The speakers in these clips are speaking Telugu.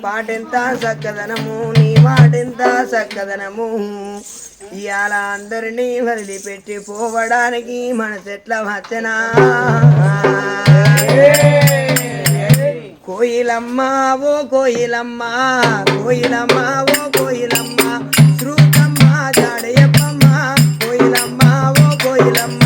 పాటెంత చక్కదనము నీ మాటెంత చక్కదనము ఇవాళ అందరినీ వదిలిపెట్టి పోవడానికి మనసెట్ల వచ్చనా కోయిలమ్మ ఓ కోయిలమ్మ కోయిలమ్మ ఓ కోయిలమ్మ శ్రుతమ్మ జాడయప్పమ్మ కోయిలమ్మ ఓ కోయిలమ్మ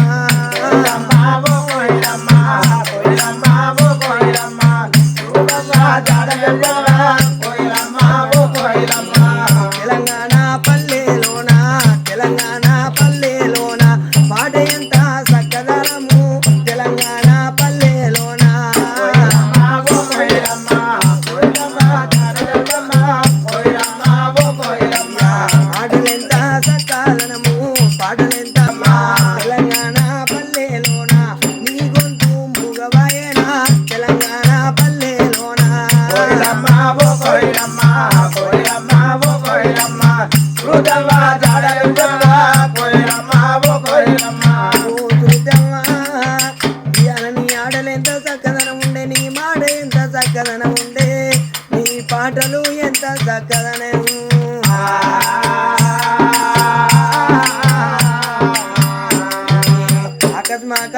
తెలంగాణ పల్లెలోన తెలంగాణ పల్లెలోన పాట ఎంత చక్కదనము తెలంగాణ పల్లెలోన పాటలెంత చక్కదనము పాటలెంత తెలంగాణ పల్లెలోన నీ గొంతు మూగవాయన తెలంగాణ పల్లెలోన ఆడలెంత చక్కదనం ఉండే నీ మాట ఎంత చక్కదనం ఉండే నీ పాటలు ఎంత చక్కదనం అకస్మాక